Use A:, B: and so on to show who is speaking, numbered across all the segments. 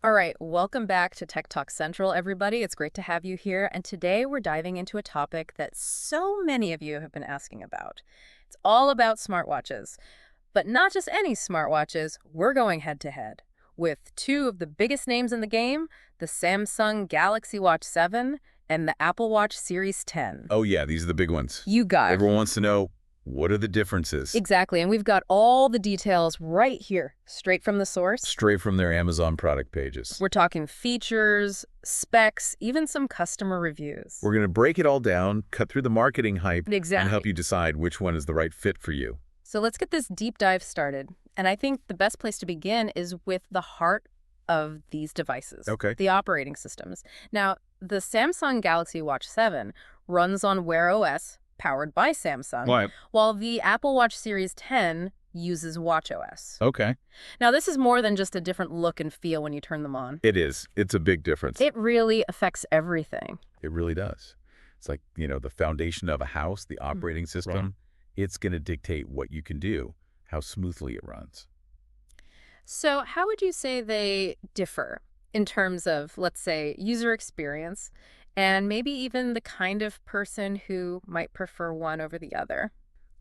A: All right, welcome back to Tech Talk Central, everybody. It's great to have you here. And today we're diving into a topic that so many of you have been asking about. It's all about smartwatches. But not just any smartwatches, we're going head to head with two of the biggest names in the game, the Samsung Galaxy Watch 7 and the Apple Watch Series 10.
B: Oh yeah, these are the big ones.
A: You got it.
B: Everyone wants to know, what are the differences?
A: Exactly, and we've got all the details right here, straight from the source.
B: Straight from their Amazon product pages.
A: We're talking features, specs, even some customer reviews.
B: We're going to break it all down, cut through the marketing hype,
A: Exactly.
B: and help you decide which one is the right fit for you.
A: So let's get this deep dive started. And I think the best place to begin is with the heart of these devices.
B: Okay.
A: The operating systems. Now, the Samsung Galaxy Watch 7 runs on Wear OS, powered by Samsung,
B: Right.
A: while the Apple Watch Series 10 uses WatchOS.
B: Okay.
A: Now, this is more than just a different look and feel when you turn them on.
B: It is. It's a big difference.
A: It really affects everything.
B: It really does. It's like, the foundation of a house, the operating system,
C: Right.
B: it's going to dictate what you can do, how smoothly it runs.
A: So how would you say they differ in terms of, let's say, user experience and maybe even the kind of person who might prefer one over the other?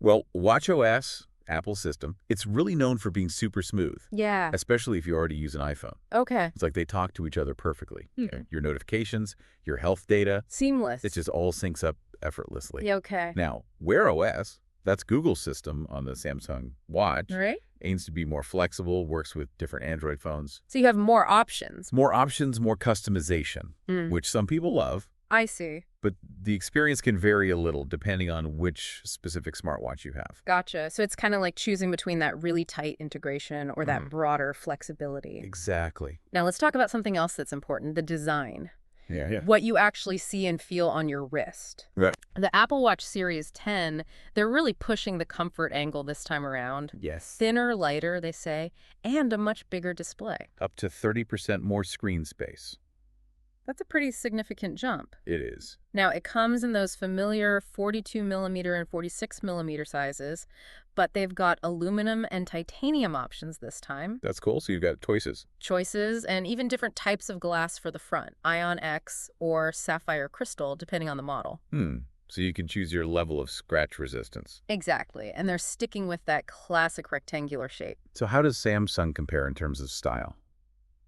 B: Well, WatchOS, Apple's system, it's really known for being super smooth,
A: Yeah.
B: especially if you already use an iPhone.
A: Okay.
B: It's like they talk to each other perfectly.
A: Hmm.
B: Your notifications, your health data,
A: Seamless.
B: it just all syncs up effortlessly.
A: Yeah, okay.
B: Now, Wear OS, that's Google's system on the Samsung Watch,
A: All right.
B: aims to be more flexible, works with different Android phones.
A: So you have more options.
B: More options, more customization,
A: Mm.
B: which some people love,
A: I see.
B: but the experience can vary a little depending on which specific smartwatch you have.
A: Gotcha. So it's kind of like choosing between that really tight integration or that broader flexibility.
B: Exactly.
A: Now let's talk about something else that's important, the design.
B: Yeah.
A: What you actually see and feel on your wrist.
B: Right.
A: The Apple Watch Series 10, they're really pushing the comfort angle this time around.
B: Yes.
A: Thinner, lighter, they say, and a much bigger display.
B: Up to 30% more screen space.
A: That's a pretty significant jump.
B: It is.
A: Now, it comes in those familiar 42 millimeter and 46 millimeter sizes, but they've got aluminum and titanium options this time.
B: That's cool. So you've got
A: Choices, and even different types of glass for the front, Ion X or Sapphire Crystal, depending on the model.
B: So you can choose your level of scratch resistance.
A: Exactly, and they're sticking with that classic rectangular shape.
B: So how does Samsung compare in terms of style?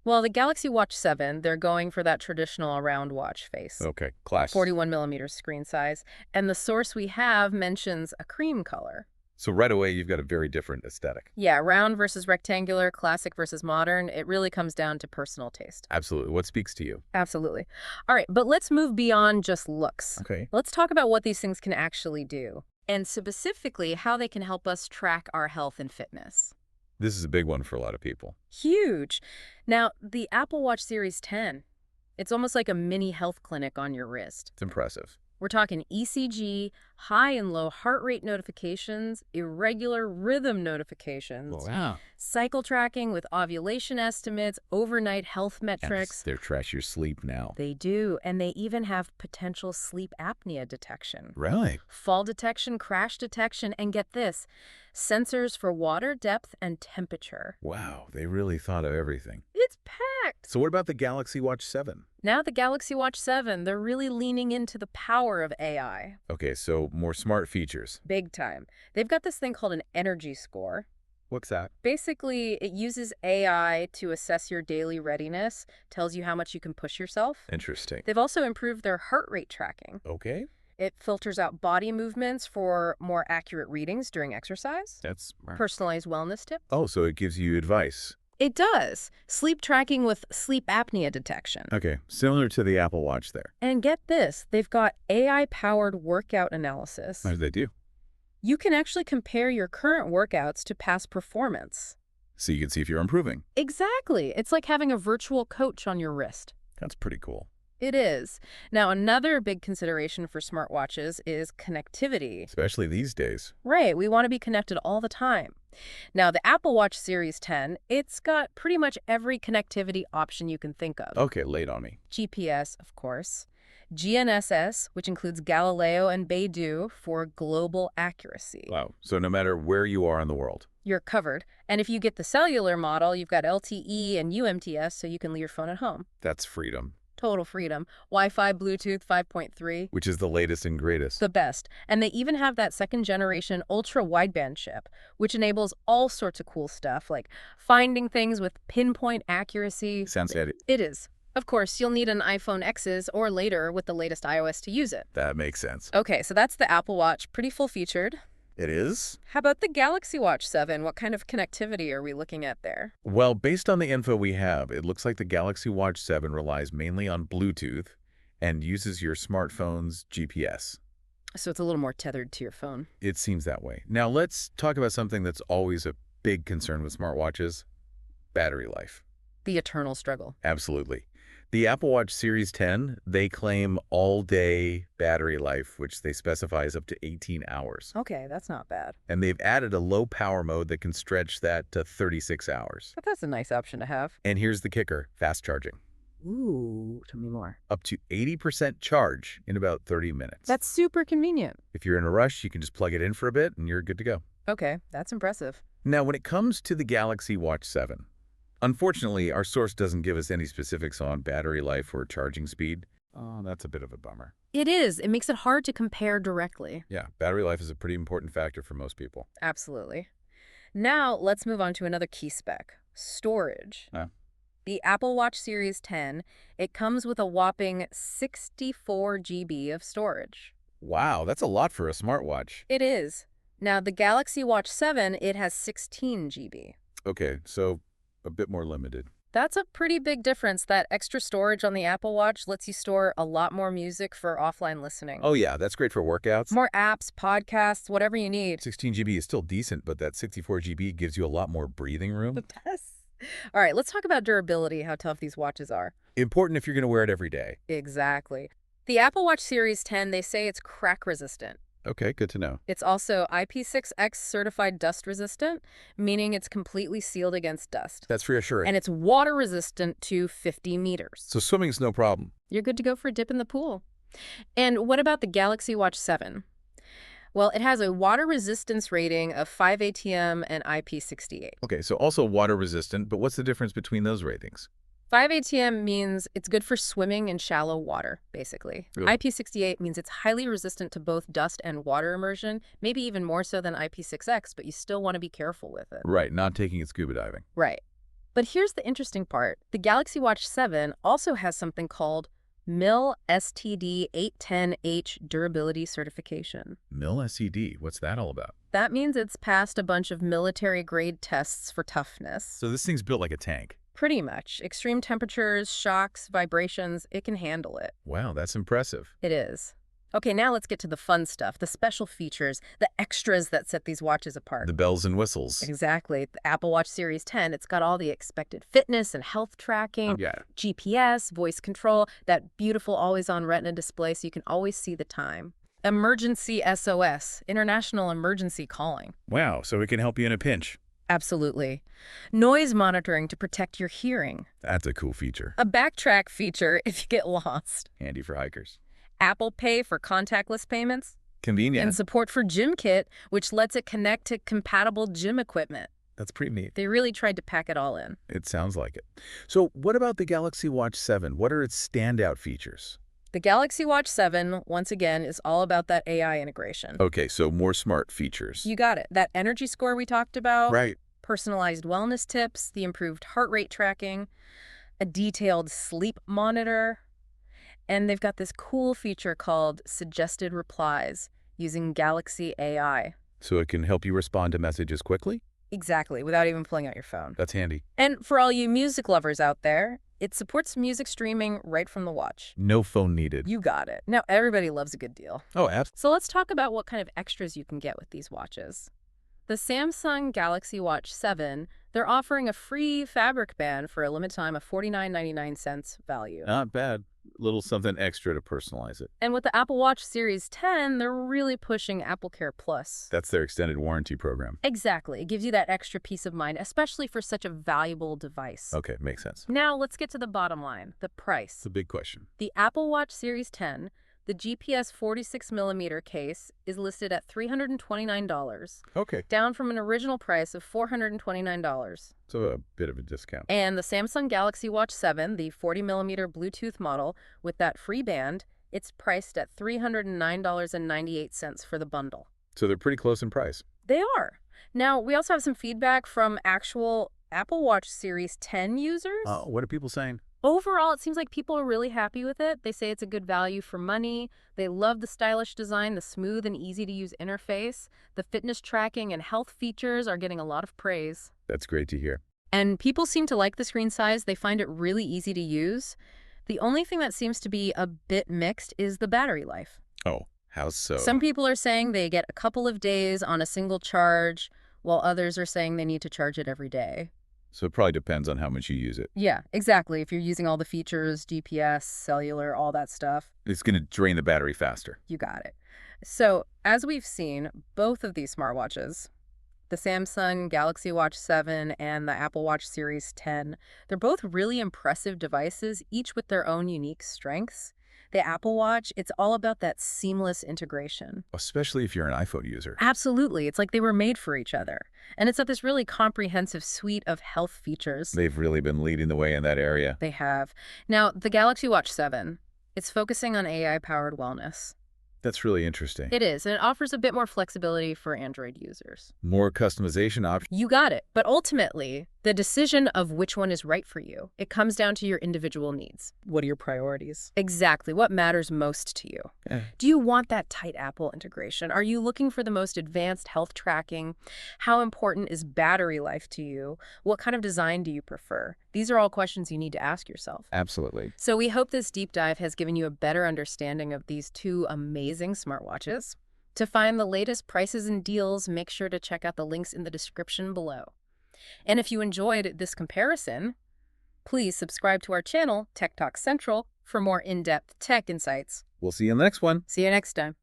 A: Well, the Galaxy Watch 7, they're going for that traditional round watch face.
B: Okay, class.
A: 41 millimeter screen size. And the source we have mentions a cream color.
B: So right away, you've got a very different aesthetic.
A: Yeah, round versus rectangular, classic versus modern. It really comes down to personal taste.
B: Absolutely. What speaks to you?
A: Absolutely. All right, but let's move beyond just looks.
B: Okay.
A: Let's talk about what these things can actually do, and specifically how they can help us track our health and fitness.
B: This is a big one for a lot of people.
A: Huge. Now, the Apple Watch Series 10, it's almost like a mini health clinic on your wrist.
B: It's impressive.
A: We're talking ECG, high and low heart rate notifications, irregular rhythm notifications,
C: Wow.
A: cycle tracking with ovulation estimates, overnight health metrics.
B: They're trash your sleep now.
A: They do, and they even have potential sleep apnea detection,
B: Really?
A: fall detection, crash detection, and get this, sensors for water depth and temperature.
B: Wow, they really thought of everything.
A: It's packed.
B: So what about the Galaxy Watch 7?
A: Now the Galaxy Watch 7, they're really leaning into the power of AI.
B: Okay, so more smart features.
A: Big time. They've got this thing called an energy score.
B: What's that?
A: Basically, it uses AI to assess your daily readiness, tells you how much you can push yourself.
B: Interesting.
A: They've also improved their heart rate tracking.
B: Okay.
A: It filters out body movements for more accurate readings during exercise.
B: That's...
A: Personalized wellness tips.
B: Oh, so it gives you advice.
A: It does. Sleep tracking with sleep apnea detection.
B: Okay, similar to the Apple Watch there.
A: And get this, they've got AI-powered workout analysis.
B: How do they do?
A: You can actually compare your current workouts to past performance.
B: So you can see if you're improving.
A: Exactly. It's like having a virtual coach on your wrist.
B: That's pretty cool.
A: It is. Now, another big consideration for smartwatches is connectivity.
B: Especially these days.
A: Right, we want to be connected all the time. Now, the Apple Watch Series 10, it's got pretty much every connectivity option you can think of.
B: Okay, late on me.
A: GPS, of course. GNSS, which includes Galileo and Beidou for global accuracy.
B: Wow. So no matter where you are in the world.
A: you're covered. And if you get the cellular model, you've got LTE and UMTS, so you can leave your phone at home.
B: That's freedom.
A: Total freedom. Wi-Fi, Bluetooth 5.3.
B: Which is the latest and greatest.
A: The best. And they even have that second generation ultra wideband chip, which enables all sorts of cool stuff, like finding things with pinpoint accuracy.
B: Sounds handy.
A: It is. Of course, you'll need an iPhone X's or later with the latest iOS to use it.
B: That makes sense.
A: Okay, so that's the Apple Watch. Pretty full-featured.
B: It is?
A: How about the Galaxy Watch 7? What kind of connectivity are we looking at there?
B: Well, based on the info we have, it looks like the Galaxy Watch 7 relies mainly on Bluetooth and uses your smartphone's GPS.
A: So it's a little more tethered to your phone.
B: It seems that way. Now, let's talk about something that's always a big concern with smartwatches: battery life.
A: The eternal struggle.
B: Absolutely. The Apple Watch Series 10, they claim all-day battery life, which they specify is up to 18 hours.
A: Okay, that's not bad.
B: And they've added a low-power mode that can stretch that to 36 hours.
A: But that's a nice option to have.
B: And here's the kicker: fast charging.
A: Ooh, tell me more.
B: Up to 80% charge in about 30 minutes.
A: That's super convenient.
B: If you're in a rush, you can just plug it in for a bit and you're good to go.
A: Okay, that's impressive.
B: Now, when it comes to the Galaxy Watch 7, unfortunately, our source doesn't give us any specifics on battery life or charging speed. Oh, that's a bit of a bummer.
A: It is. It makes it hard to compare directly.
B: Yeah, battery life is a pretty important factor for most people.
A: Absolutely. Now, let's move on to another key spec: storage.
B: Huh?
A: The Apple Watch Series 10, it comes with a whopping 64 GB of storage.
B: Wow, that's a lot for a smartwatch.
A: It is. Now, the Galaxy Watch 7, it has 16 GB.
B: Okay, so a bit more limited.
A: That's a pretty big difference. That extra storage on the Apple Watch lets you store a lot more music for offline listening.
B: Oh yeah, that's great for workouts.
A: More apps, podcasts, whatever you need.
B: 16 GB is still decent, but that 64 GB gives you a lot more breathing room.
A: Yes. All right, let's talk about durability, how tough these watches are.
B: Important if you're going to wear it every day.
A: Exactly. The Apple Watch Series 10, they say it's crack resistant.
B: Okay, good to know.
A: It's also IP6X certified dust resistant, meaning it's completely sealed against dust.
B: That's reassuring.
A: And it's water resistant to 50 meters.
B: So swimming's no problem.
A: You're good to go for a dip in the pool. And what about the Galaxy Watch 7? Well, it has a water resistance rating of 5 ATM and IP68.
B: Okay, so also water resistant, but what's the difference between those ratings?
A: 5 ATM means it's good for swimming in shallow water, basically.
B: Ugh.
A: IP68 means it's highly resistant to both dust and water immersion, maybe even more so than IP6X, but you still want to be careful with it.
B: Right, not taking it scuba diving.
A: Right. But here's the interesting part. The Galaxy Watch 7 also has something called MIL STD 810H durability certification.
B: MIL SED, what's that all about?
A: That means it's passed a bunch of military-grade tests for toughness.
B: So this thing's built like a tank.
A: Pretty much. Extreme temperatures, shocks, vibrations, it can handle it.
B: Wow, that's impressive.
A: It is. Okay, now let's get to the fun stuff, the special features, the extras that set these watches apart.
B: The bells and whistles.
A: Exactly. The Apple Watch Series 10, it's got all the expected fitness and health tracking,
B: Yeah.
A: GPS, voice control, that beautiful always-on retina display so you can always see the time. Emergency SOS, International Emergency Calling.
B: Wow, so it can help you in a pinch.
A: Absolutely. Noise monitoring to protect your hearing.
B: That's a cool feature.
A: A backtrack feature if you get lost.
B: Handy for hikers.
A: Apple Pay for contactless payments.
B: Convenient.
A: And support for GymKit, which lets it connect to compatible gym equipment.
B: That's pretty neat.
A: They really tried to pack it all in.
B: It sounds like it. So what about the Galaxy Watch 7? What are its standout features?
A: The Galaxy Watch 7, once again, is all about that AI integration.
B: Okay, so more smart features.
A: You got it. That energy score we talked about.
B: Right.
A: Personalized wellness tips, the improved heart rate tracking, a detailed sleep monitor, and they've got this cool feature called Suggested Replies using Galaxy AI.
B: So it can help you respond to messages quickly?
A: Exactly, without even pulling out your phone.
B: That's handy.
A: And for all you music lovers out there, it supports music streaming right from the watch.
B: No phone needed.
A: You got it. Now, everybody loves a good deal.
B: Oh, absolutely.
A: So let's talk about what kind of extras you can get with these watches. The Samsung Galaxy Watch 7, they're offering a free fabric band for a limited time of $49.99 value.
B: Not bad. Little something extra to personalize it.
A: And with the Apple Watch Series 10, they're really pushing AppleCare Plus.
B: That's their extended warranty program.
A: Exactly. It gives you that extra peace of mind, especially for such a valuable device.
B: Okay, makes sense.
A: Now, let's get to the bottom line, the price.
B: It's a big question.
A: The Apple Watch Series 10, The GPS 46mm case is listed at $329,
B: Okay.
A: down from an original price of $429.
B: So a bit of a discount.
A: And the Samsung Galaxy Watch 7, the 40mm Bluetooth model with that free band, it's priced at $309.98 for the bundle.
B: So they're pretty close in price.
A: They are. Now, we also have some feedback from actual Apple Watch Series 10 users.
B: What are people saying?
A: Overall, it seems like people are really happy with it. They say it's a good value for money. They love the stylish design, the smooth and easy-to-use interface. The fitness tracking and health features are getting a lot of praise.
B: That's great to hear.
A: And people seem to like the screen size. They find it really easy to use. The only thing that seems to be a bit mixed is the battery life.
B: Oh, how so?
A: Some people are saying they get a couple of days on a single charge, while others are saying they need to charge it every day.
B: So it probably depends on how much you use it.
A: Yeah, exactly. If you're using all the features, GPS, cellular, all that stuff,
B: It's going to drain the battery faster.
A: you got it. So, as we've seen, both of these smartwatches, the Samsung Galaxy Watch 7 and the Apple Watch Series 10, they're both really impressive devices, each with their own unique strengths. The Apple Watch, it's all about that seamless integration.
B: Especially if you're an iPhone user.
A: Absolutely. It's like they were made for each other. And it's got this really comprehensive suite of health features.
B: They've really been leading the way in that area.
A: They have. Now, the Galaxy Watch 7, it's focusing on AI-powered wellness.
B: That's really interesting.
A: It is, and it offers a bit more flexibility for Android users.
B: More customization options.
A: You got it. But ultimately, the decision of which one is right for you, it comes down to your individual needs. What are your priorities? Exactly. What matters most to you? Do you want that tight Apple integration? Are you looking for the most advanced health tracking? How important is battery life to you? What kind of design do you prefer? These are all questions you need to ask yourself.
B: Absolutely.
A: So we hope this deep dive has given you a better understanding of these two amazing smartwatches. To find the latest prices and deals, make sure to check out the links in the description below. And if you enjoyed this comparison, please subscribe to our channel, Tech Talk Central, for more in-depth tech insights.
B: We'll see you in the next one.
A: See you next time.